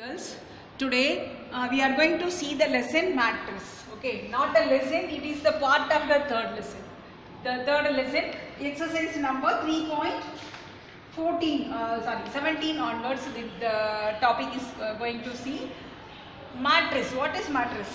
Girls, today we are going to see the lesson matrix. Okay, not a lesson, it is the part of the third lesson. The third lesson, exercise number 17 onwards. The topic is going to see matrix. What is matrix?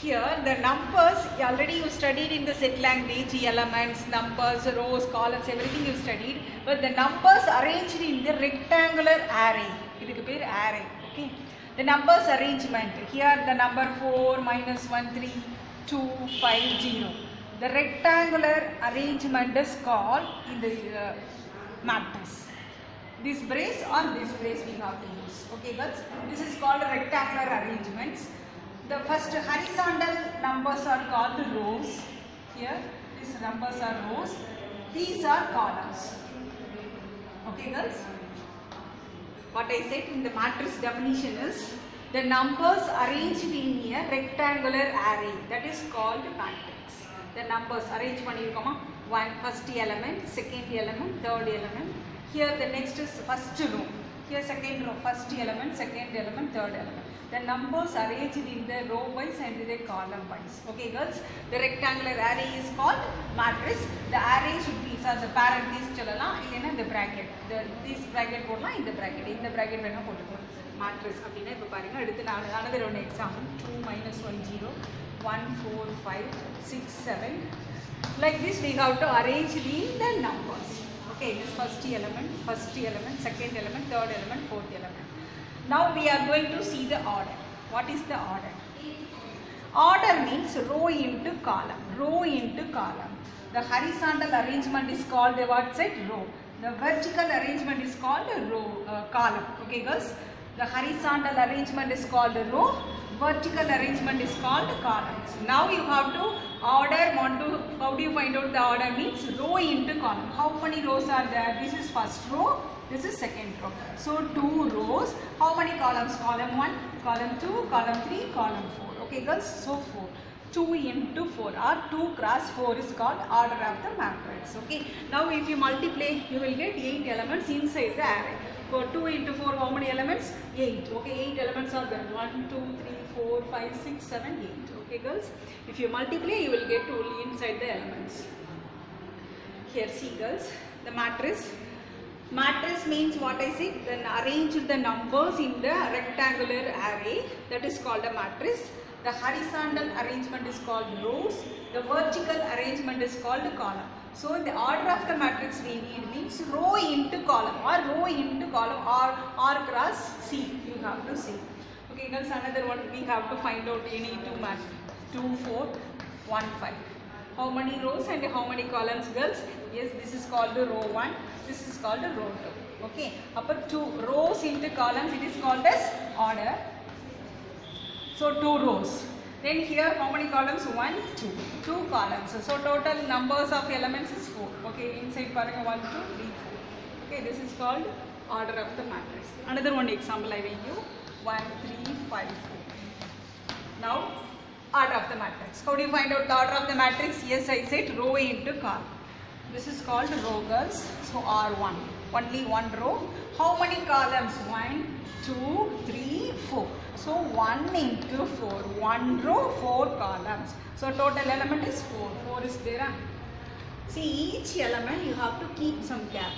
Here the numbers already you studied in the set language, elements, numbers, rows, columns, everything you studied. But the numbers arranged in the rectangular array. Idhukku per array. Okay. The numbers arrangement. Here the number 4, minus 1, 3, 2, 5, 0. The rectangular arrangement is called in the matrix. This brace or this brace we have to use. Okay, girls. This is called rectangular arrangements. The first horizontal numbers are called rows. Here, these numbers are rows. These are columns. Okay, girls. What I said in the matrix definition is the numbers arranged in a rectangular array. That is called matrix. The numbers arranged pannirukoma. One first element, second element, third element. Here the next is first row. Here second row, first element, second element, third element. The numbers arranged in the row wise and the column wise. Okay, girls. The rectangular array is called matrix. The array should be the parenthesis chalala, illena the bracket. This bracket போடலாம், இந்த bracket. இந்த bracket வேணா போட்டுக்கலாம். Matrix அப்படினா இப்ப பாருங்க அடுத்து another one example 2 minus 1 0 1 4 5 6 7. Like this we have to arrange in the numbers. Okay, this first element, second element, third element, fourth element. Now we are going to see the order. What is the order? Order means row into column. Row into column. The horizontal arrangement is called the what side? Row. The vertical arrangement is called row column. Okay, girls. The horizontal arrangement is called row. Vertical arrangement is called columns. Now you have to order. How do you find out the order? Means row into column. How many rows are there? This is first row. This is second row. So 2 rows. How many columns? Column 1, column 2, column 3, column 4. Okay, girls. So 4. 2 into 4 or 2 cross 4 is called order of the matrix. Okay. Now if you multiply, you will get 8 elements inside the array. For 2 into 4, how many elements? 8. Okay, 8 elements are there. 1, 2, 3, 4, 5, 6, 7, 8. Okay, girls. If you multiply, you will get only inside the elements. Here, see, girls, the matrix. Matrix means what I said, then arrange the numbers in the rectangular array. That is called a matrix. The horizontal arrangement is called rows. The vertical arrangement is called column. So the order of the matrix we need means row into column or row into column or R cross C. You have to see. Okay, girls, another one we have to find out any two matrix. 2, 4, 1, 5. How many rows and how many columns, girls? Yes, this is called the row 1. This is called the row 2. Okay, upper 2 rows into columns, it is called as order. So 2 rows. Then here how many columns? 1, 2. 2 columns. So total numbers of elements is 4. Okay, inside paranga 1, 2, 3, 4. Okay, this is called order of the matrix. Another one example I will give. 1, 3, 5, 4. Now order of the matrix. How do you find out the order of the matrix? Yes, I said row into column. This is called row, girls. So R1. Only one row. How many columns? 1, 2, 3, 4. So 1 into 4. 1 row, 4 columns. So total element is 4. 4 is there. See, each element you have to keep some gap.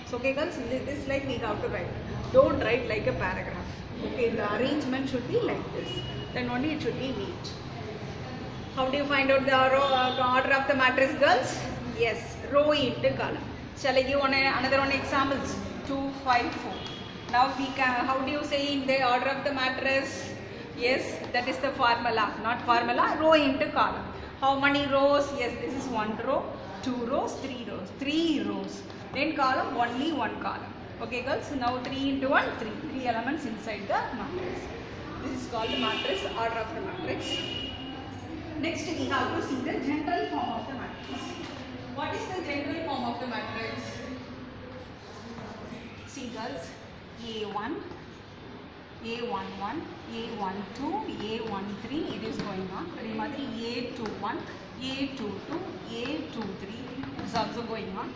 So okay, girls, this like we have to write. Don't write like a paragraph. Okay, the arrangement should be like this. Then only it should be neat. How do you find out the order of the matrix, girls? Yes, row into column. Shall I give another one examples? 2, 5, 4. Now we can, how do you say in the order of the matrix? Yes, that is the formula, not formula, row into column. How many rows? Yes, this is 1 row, 2 rows, 3 rows. 3 rows. Then column, only 1 column. Okay, girls, so now 3 into 1, 3. 3 elements inside the matrix. This is called the matrix, order of the matrix. Next, we have to see the general form of the matrix. What is the general form of the matrix? See, girls, A1, A11, A12, A13, it is going on. A21, A22, A23 is also going on.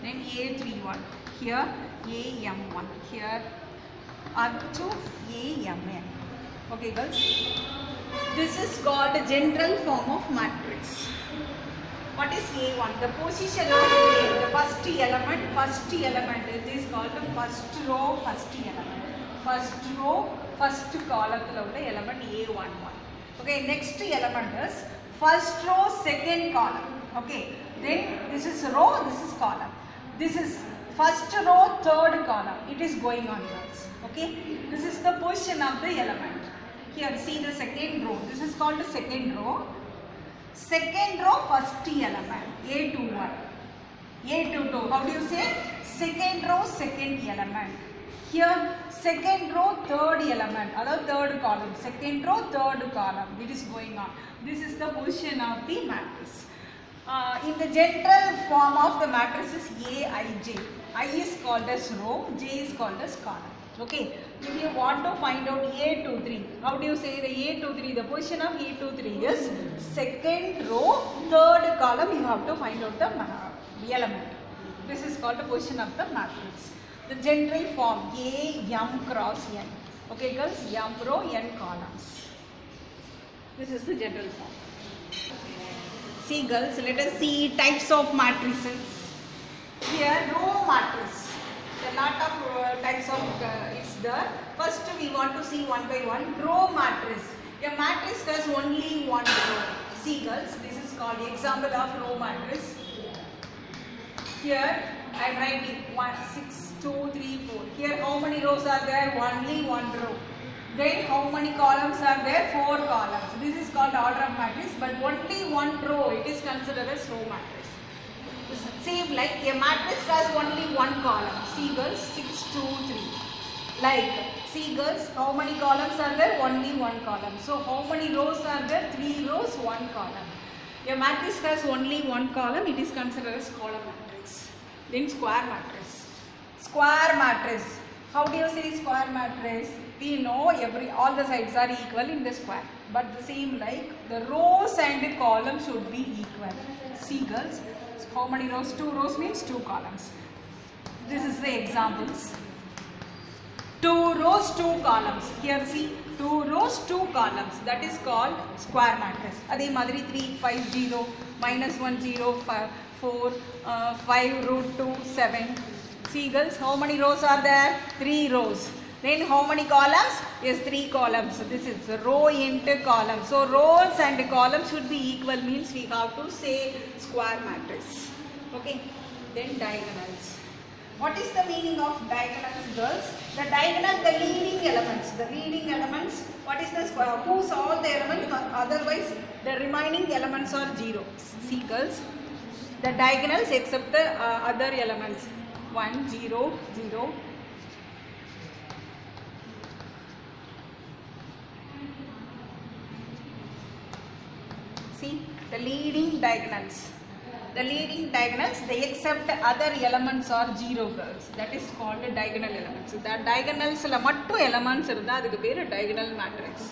Then A31, here AM1, here up to AMN. Okay girls, this is called a general form of matrix. What is A1? The position of A, the first element this is called the first row, first element. First row, first column element A11. Okay, next element is first row, second column. Okay, then this is row, this is column. This is first row, third column. It is going on girls. Okay, this is the position of the element. Here see the second row. This is called the second row. Second row, first element A21. A22. How do you say? Second row, second element. Here second row, third element. Other third column. Second row, third column. It is going on. This is the position of the matrix. In the general form of the matrix is Aij. I is called as row, J is called as column. Okay. If you want to find out A23, how do you say the A23? The position of A23 is second row, third column. You have to find out the element. This is called the position of the matrix. The general form A M cross N. Okay girls, M row, N columns. This is the general form. See girls, let us see types of matrices. Here row matrix. A lot of types of is there. First we want to see one by one. Row matrix. A matrix has only one row. See girls, this is called example of row matrix. Here I am writing 1, 6, 2, 3, 4. Here how many rows are there? Only one row. Then how many columns are there? 4 columns. This is called order of matrix, but only one row. It is considered as row matrix. Same like a matrix has only one column. See girls, 6, 2, 3. Like, see girls, how many columns are there? Only one column. So how many rows are there? 3 rows, 1 column. A matrix has only one column. It is considered as column matrix. Then square matrix. Square matrix. How do you say square matrix? We know all the sides are equal in the square. But the same like the rows and columns should be equal. See girls, how many rows? 2 rows means 2 columns. This is the examples. 2 rows, 2 columns. Here see, 2 rows, 2 columns. That is called square matrix. Adhe madri 3, 5, 0, minus 1, 0, 5, 4, 5 root 2, 7. See girls, how many rows are there? 3 rows. Then how many columns? Yes, 3 columns. So this is row into column. So rows and columns should be equal, means we have to say square matrix. Okay. Then diagonals. What is the meaning of diagonals, girls? The diagonal, the leading elements. The leading elements. What is the square? Who's all the elements? Otherwise, the remaining elements are 0. See girls, the diagonals except the other elements. 1, 0, 0. See the leading diagonals. The leading diagonals, they accept other elements are 0 girls. That is called a diagonal elements. The diagonals mattu elements irundha adukku peru diagonal matrix.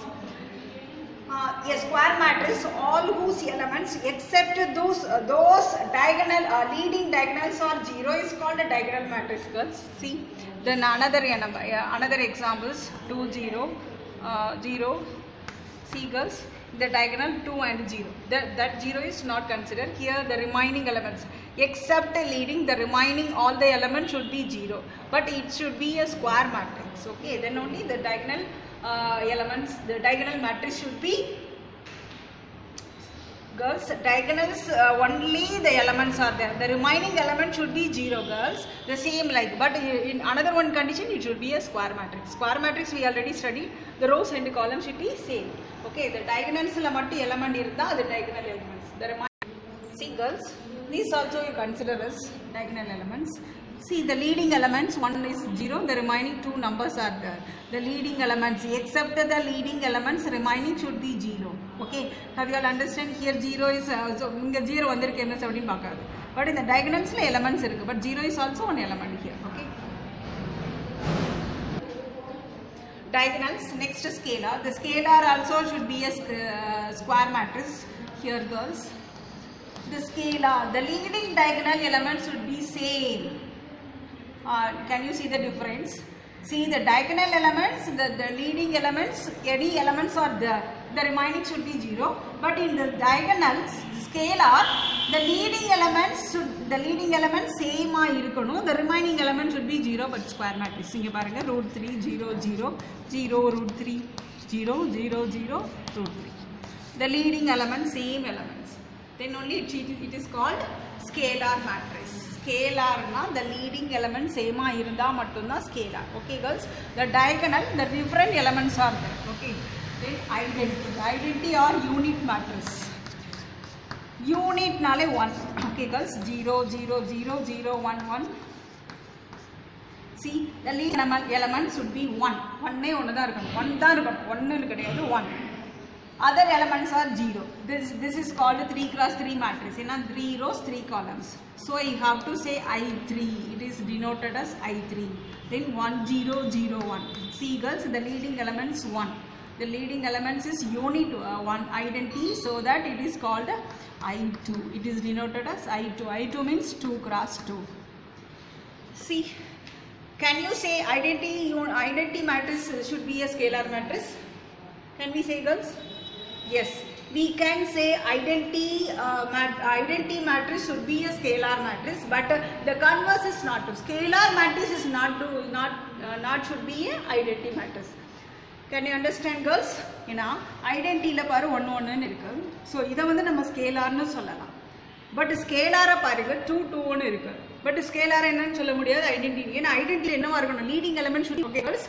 A square matrix, all whose elements except those diagonal leading diagonals are 0 is called a diagonal matrix girls. See, then another examples 2, 0, 0. See girls, the diagonal 2 and 0. That 0 is not considered. Here the remaining elements except leading, the remaining all the elements should be 0. But it should be a square matrix. Okay, then only the diagonal elements, the diagonal matrix should be girls. Diagonals only the elements are there. The remaining element should be 0 girls. The same like, but in another one condition it should be a square matrix. Square matrix we already studied. The rows and the columns should be same. Okay, the diagonals la mattu element irundha the diagonal elements. The remaining, see girls, these also you consider as diagonal elements. See the leading elements, one is 0, the remaining 2 numbers are there. The leading elements, except the leading elements, remaining should be 0. Okay, have you all understand? Here 0 is, so 0 vandirukku enna sevadin paakadu. But in the diagonals la elements irukku, but 0 is also one element here. Okay. Diagonals, next scalar. The scalar also should be a square matrix. Here girls, the scalar, the leading diagonal elements should be same. Can you see the difference? See the diagonal elements, the leading elements, any elements are there. The remaining should be 0. But in the diagonals, scalar, the leading elements same irukonu. The remaining element should be 0 but square matrix. Inga parunga root 3 0 0 0 root 3 0 0 0 root 3. The leading elements same elements. Then only it is called scalar matrix. Scalar na the leading element same irundha mattumda scalar. Okay girls, the diagonal, the different elements are there. Okay, then identity or unit matrix. Unit nale 1. Okay girls, 0 0 0 0 1 1. See, the leading element should be 1. 1 ne one da irukkum. 1 da irukkum. 1 nu kedaiyadhu 1. Other elements are 0. This is called 3 cross 3 matrix. In 3 rows, 3 columns. So you have to say I3. It is denoted as I3. Then 1 0 0 1. See girls, the leading elements 1. The leading elements is unit 1 identity, so that it is called I2. It is denoted as I2. I2 means 2 cross 2. See, can you say identity matrix should be a scalar matrix? Can we say girls? Yes, we can say identity matrix should be a scalar matrix, but the converse is not true. Scalar matrix is not should be a identity matrix. Can you understand girls? Identity la paru 1 1 nu irukku. So idha vandu nama scalar nu sollalam. But scalar ah parunga 2 2 nu irukku. But scalar enna nu solla mudiyadhu identity. Ena identity enna varukonu leading element should be, okay girls,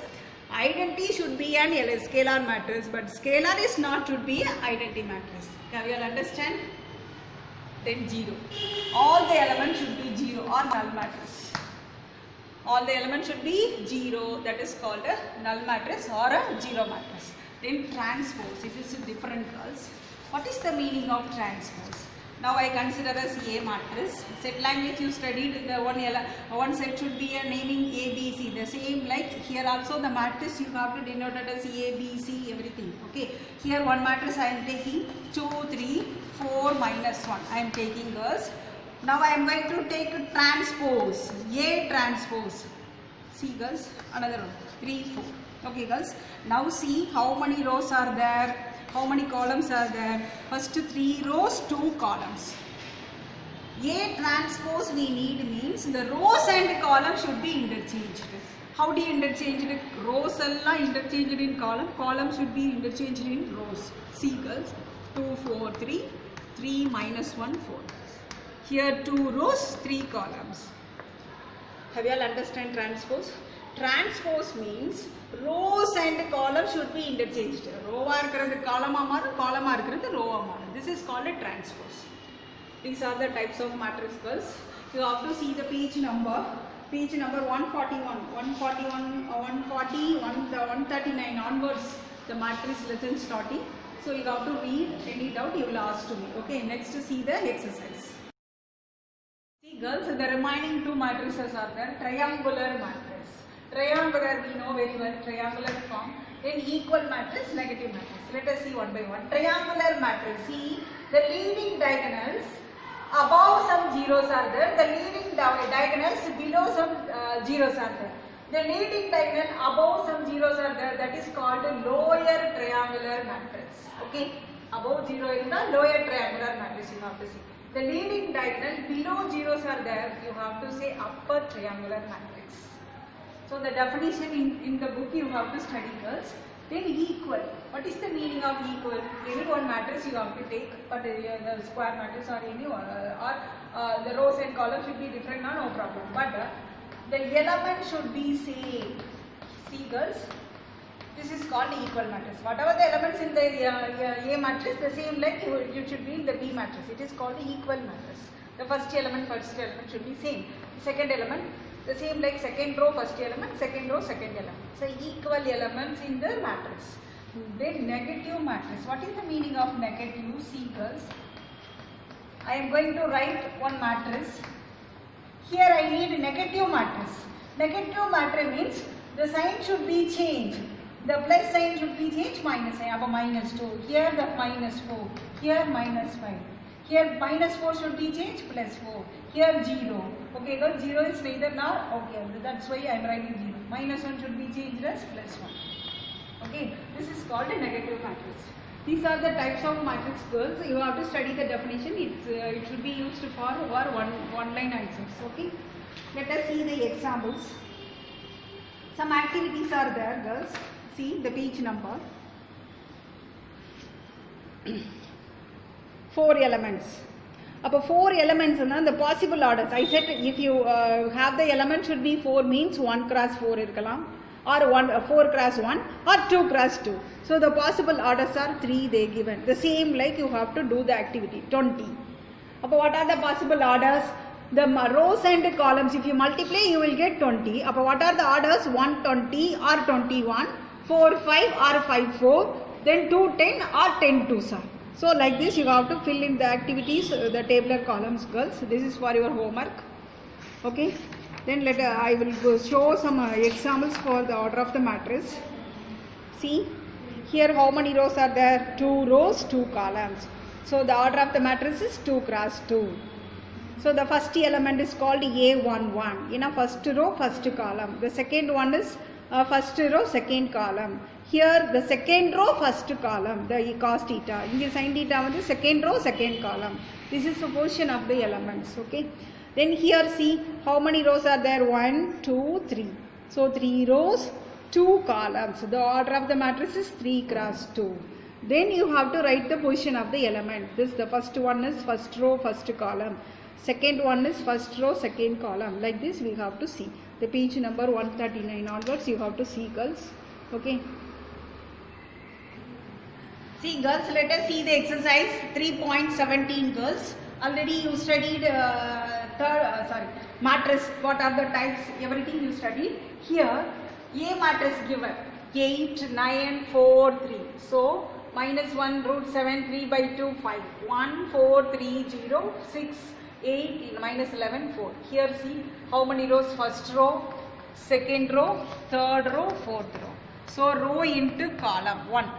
identity should be an scalar matrix, but scalar is not should be an identity matrix. Can you all understand? Then 0. All the elements should be 0 or null matrix. All the elements should be 0. That is called a null matrix or a 0 matrix. Then transpose. It is different girls. What is the meaning of transpose? Now I consider as A matrix. Set language you studied, the one set should be a naming A, B, C. The same like here also the matrix you have to denote it as A, B, C, everything. Okay. Here one matrix I am taking 2, 3, 4, minus 1. I am taking girls. Now I am going to take transpose. A transpose. See girls, another one. 3, 4. Okay girls. Now see how many rows are there. How many columns are there? First 3 rows, 2 columns. A transpose we need means the rows and columns should be interchanged. How do you interchange it? Rows alla interchanged in column, columns should be interchanged in rows. See girls, 2, 4, 3, 3 minus 1, 4. Here 2 rows, 3 columns. Have you all understand transpose? Transpose means rows and columns should be interchanged. Row irukkiradhu column ah maru, column ah irukkiradhu row ah maru. This is called a transpose. These are the types of matrices. You have to see the page number 141, 139 onwards, the matrix lesson starting. So you have to read, any doubt you will ask to me. Okay, next see the exercise. See girls, the remaining 2 matrices are there. Triangular matrix. Triangular we know very well, triangular form. Then equal matrix, negative matrix. Let us see one by one. Triangular matrix. See, the leading diagonals above some zeros are there. The leading diagonals below some zeros are there. The leading diagonal above some zeros are there. That is called lower triangular matrix. Okay, above 0 is the lower triangular matrix. You have to see. The leading diagonal below zeros are there. You have to say upper triangular matrix. So the definition in the book you have to study girls. Then equal. What is the meaning of equal? Any one matrix you have to take, but the square matrix or any or the rows and columns should be different, no problem. But the element should be same. See girls, this is called equal matrix. Whatever the elements in the A matrix, the same like you should be in the B matrix. It is called equal matrix. The first element should be same. Second element, the same like second row, first element, second row, second element. So equal elements in the matrix. Then negative matrix. What is the meaning of negative? See girls, I am going to write one matrix. Here I need negative matrix. Negative matrix means the sign should be changed. The plus sign should be changed, minus sign. Above minus 2. Here the minus 4. Here minus 5. Here minus 4 should be changed, plus 4. Here 0. Okay, girl, 0 is neither nor. Okay, that's why I am writing 0. Minus 1 should be changed as plus 1. Okay, this is called a negative matrix. These are the types of matrix, girls. You have to study the definition. It should be used for our one line answers. Okay, let us see the examples. Some activities are there, girls. See the page number. 4 elements. About 4 elements and the possible orders. I said if you have the element should be 4 means 1 cross 4 irkalam, or 4 cross 1 or 2 cross 2. So the possible orders are 3 they given. The same like you have to do the activity 20. About what are the possible orders? The rows and columns, if you multiply you will get 20. About what are the orders? 120 or 21, 4 5 or 5 4, then 2 10 or 10 2 sir. So like this you have to fill in the activities, the tabular columns, girls. This is for your homework. Okay. Then I will go show some examples for the order of the matrix. See here how many rows are there? 2 rows, 2 columns. So the order of the matrix is 2 cross 2. So the first element is called A11. In a first row, first column. The second one is first row, second column. Here the second row, first column, the cos theta. In the sin theta, the second row, second column. This is the position of the elements. Okay. Then here see how many rows are there? 1, 2, 3. So 3 rows, 2 columns. The order of the matrix is 3 cross 2. Then you have to write the position of the element. The first one is first row, first column. Second one is first row, second column. Like this we have to see. The page number 139 onwards you have to see, girls. Okay. See, girls, let us see the exercise 3.17, girls. Already you studied matrix. What are the types? Everything you studied. Here A matrix given 8 9 4 3. So minus 1 root 7 3 by 2 5 1 4 3 0 6 8 minus 11 4. Here see how many rows? First row, second row, third row, fourth row. So row into column 1.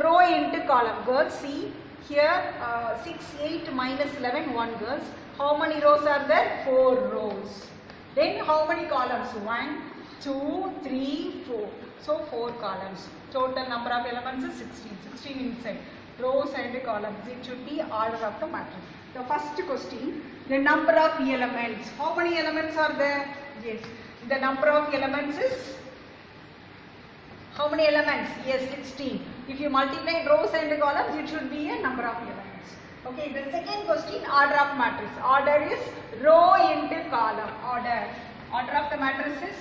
Row into column, girls. See here 6 8 minus 11 1, girls. How many rows are there? 4 rows. Then how many columns? 1 2 3 4. So 4 columns. Total number of elements is 16 inside rows and columns. It should be order of the matrix. The first question, the number of elements. How many elements are there? Yes, the number of elements is, how many elements? Yes, 16. If you multiply rows and columns, it should be a number of elements. Okay, the second question, order of matrix. Order is row into column. Order of the matrix is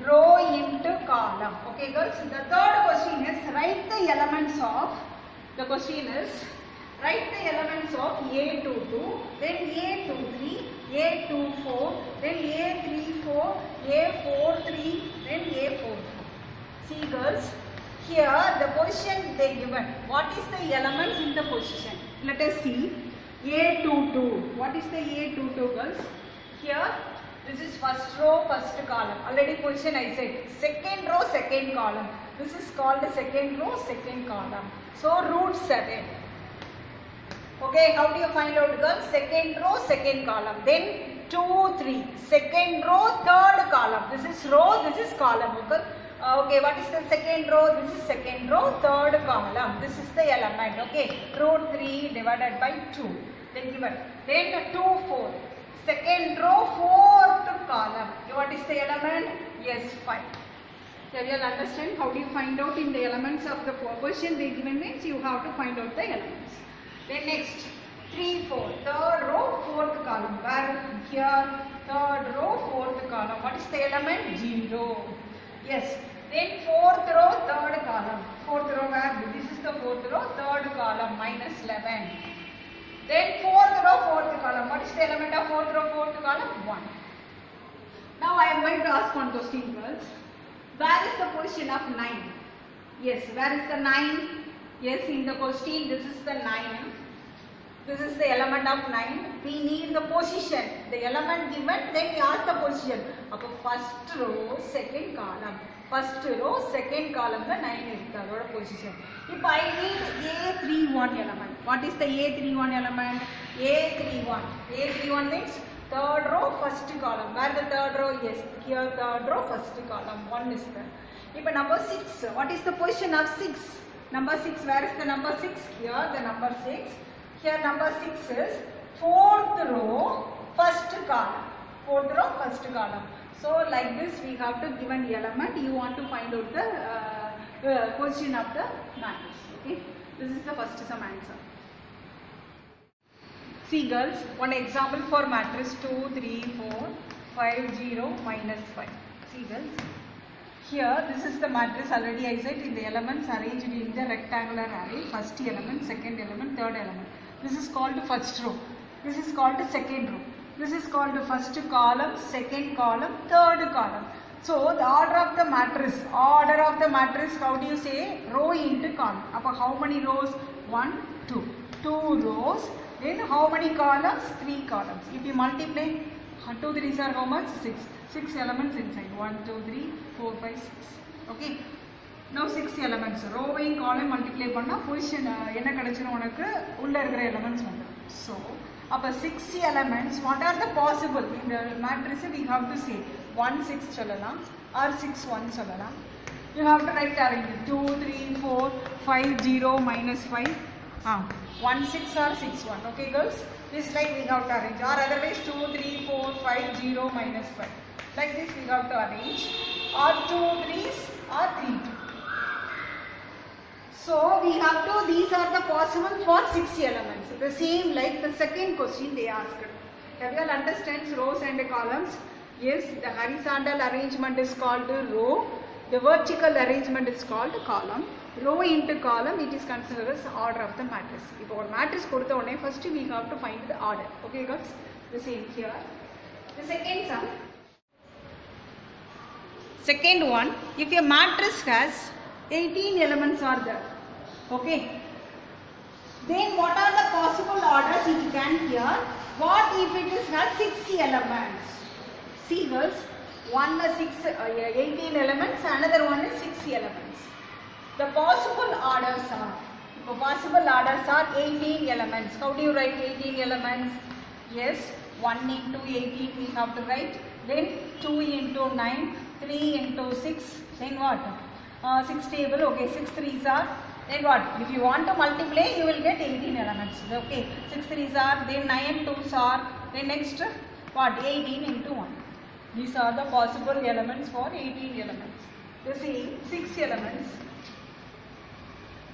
row into column. Okay, girls. The third question is write the elements of. The question is write the elements of A22, then A23, A24, then A34, A43, then A44. See, girls, here the position they given. What is the elements in the position? Let us see. A22. What is the A22, girls? Here, this is first row, first column. Already position I said. Second row, second column. This is called the second row, second column. So root 7. Okay, how do you find out, girls? Second row, second column. Then 2, 3. Second row, third column. This is row, this is column. Okay, what is the second row? This is second row, third column. This is the element. Okay, root 3 divided by 2. Then given. Then 2, 4. Second row, fourth column. What is the element? Yes, 5. Can you understand how do you find out in the elements of the position they given means you have to find out the elements. Then next 3, 4. Third row, fourth column. Where here? Third row, fourth column. What is the element? 0. Yes. Then fourth row, third column. Fourth row where? This is the fourth row, third column, minus 11. Then fourth row, fourth column. What is the element of fourth row, fourth column? 1. Now I am going to ask one question, girls. Where is the position of 9? Yes, where is the 9? Yes, in the question, this is the 9. This is the element of 9. We need the position. The element given, then we ask the position. Appo first row, second column. First row, second column, the 9 is the position. If I need A31 element, what is the A31 element? A31. A31 means Third row, first column. Where the third row? Yes, here third row, first column. 1 is there. Now number 6. What is the position of 6? Number 6. Where is the number 6? Here the number 6. Here number 6 is 4th row, first column. 4th row, first column. So like this we have to give an element. You want to find out the position of the matrix. Okay. This is the first sum answer. See girls, one example for matrix 2, 3, 4, 5, 0, minus 5. See girls, here this is the matrix already I said in the elements arranged in the rectangular array. First element, second element, third element. This is called first row. This is called second row. This is called first column, second column, third column. So the order of the matrix, how do you say? Row into column. Appa how many rows? 1, 2. 2 rows. Then how many columns? 3 columns. If you multiply, 2 3s are how much? 6. 6 elements inside. 1, 2, 3, 4, 5, 6. Okay. Now 6 elements. Row and column multiply panna position enna kadachina unakku ulla irukra elements vandu. So appa 6 elements, what are the possible in the matrix? We have to say 1 6 sollalam or 6 1 sollalam. You have to write arrange 2 3 4 5 0 minus 5 1 6 or 6 1. Okay girls, this like we have to arrange, or otherwise 2 3 4 5 0 minus 5. Like this we have to arrange, or 2 3s or 3 2. So we have to, these are the possible for 6 elements. The same like the second question they asked. Have you all understand rows and columns? Yes, the horizontal arrangement is called row. The vertical arrangement is called column. Row into column, it is considered as order of the matrix. If our matrix kodutha one, first we have to find the order. Okay girls, the same here. The second sum. Second one, if a matrix has 18 elements are there, okay, then what are the possible orders it can here? What if it is has 6 elements? See girls, one is 18 elements, another one is 6 elements. The possible orders are 18 elements. How do you write 18 elements? Yes, 1 into 18 we have to write. Then 2 into 9, 3 into 6. Then what? 6 table. Okay, 6 3s are. Then what? If you want to multiply, you will get 18 elements. Okay, 6 3s are. Then 9 2s are. Then next what? 18 into 1. These are the possible elements for 18 elements. The same 6 elements.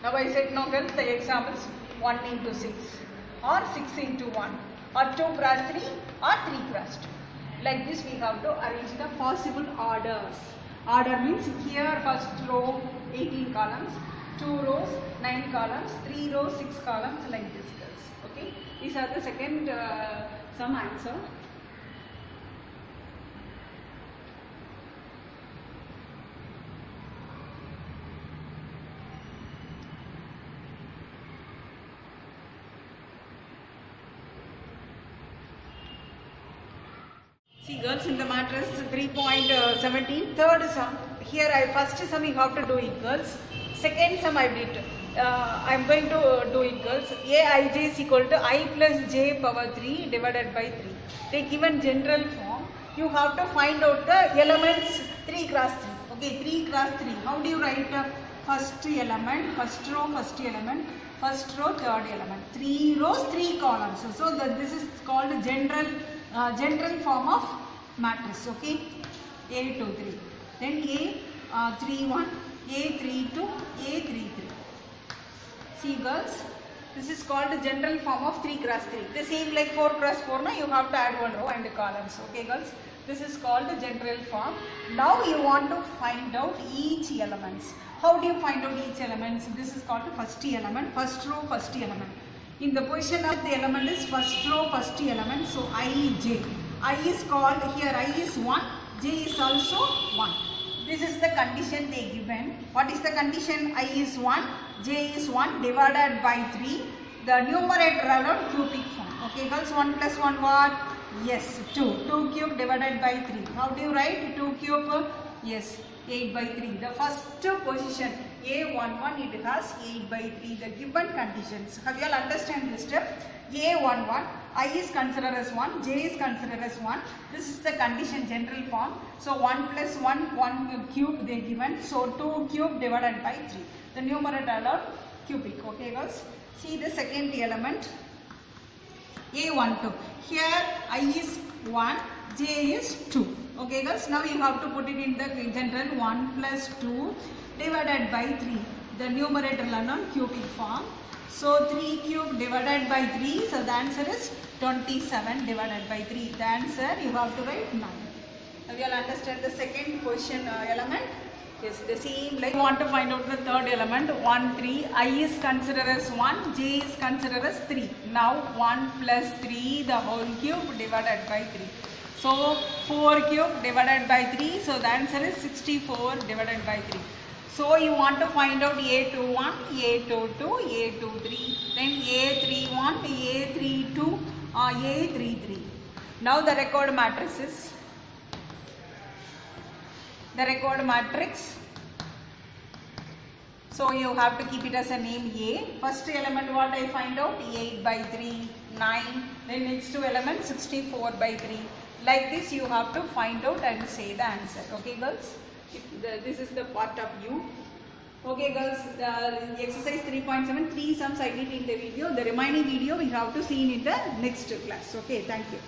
Now I said no girls, the examples 1 into 6 or 6 into 1 or 2 cross 3 or 3 cross 2. Like this we have to arrange the possible orders. Order means here first row 18 columns, 2 rows 9 columns, 3 rows 6 columns, like this girls. Okay, these are the second sum answer. See girls, in the matrix 3.17, third sum, here first sum you have to do it girls, second sum I did, I am going to do it girls. Aij is equal to I plus j power 3 divided by 3. They given general form, you have to find out the elements 3 cross 3. Okay, 3 cross 3, how do you write first element, first row, first element, first row, third element, 3 rows, 3 columns. So this is called general form of matrix. Okay, A 2 3, then A 3 1, A 3 2, A 3 3. See girls, this is called the general form of 3 cross 3. The same like 4 cross 4, now you have to add one row and columns. Okay girls, this is called the general form. Now you want to find out each elements. How do you find out each elements? This is called the first element, first row, first element. In the position of the element is first row, first element. So I, j. I is called here, I is 1, j is also 1. This is the condition they given. What is the condition? I is 1, j is 1 divided by 3. The numerator alone cubic form. Okay girls, 1 plus 1 what? Yes, 2. 2 cube divided by 3. How do you write 2 cube? Yes, 8 by 3. The first position A11 it has 8 by 3, the given conditions. Have you all understand this step? A11, I is considered as 1, J is considered as 1. This is the condition general form. So 1 plus 1, 1 cube they given. So 2 cube divided by 3. The numerator allowed cubic. Okay girls? See the second element. A12. Here I is 1, J is 2. Okay girls? Now you have to put it in the general 1 plus 2 divided by 3. The numerator learn cubic form. So 3 cube divided by 3. So the answer is 27 divided by 3. The answer you have to write 9. Now you will understand the second question element. Yes, the same like you want to find out the third element 1, 3. I is considered as 1, J is considered as 3. Now 1 plus 3 the whole cube divided by 3. So 4 cube divided by 3. So the answer is 64 divided by 3. So you want to find out A21, A22, A23, then A31, A32, A33. Now the record matrix is the record matrix. So you have to keep it as a name A. First element what I find out 8 by 3, 9. Then next two elements 64 by 3. Like this you have to find out and say the answer. Okay girls? This is the part of you. Okay girls, exercise 3.7, 3 sums I did in the video. The remaining video we have to see in the next class. Okay, thank you.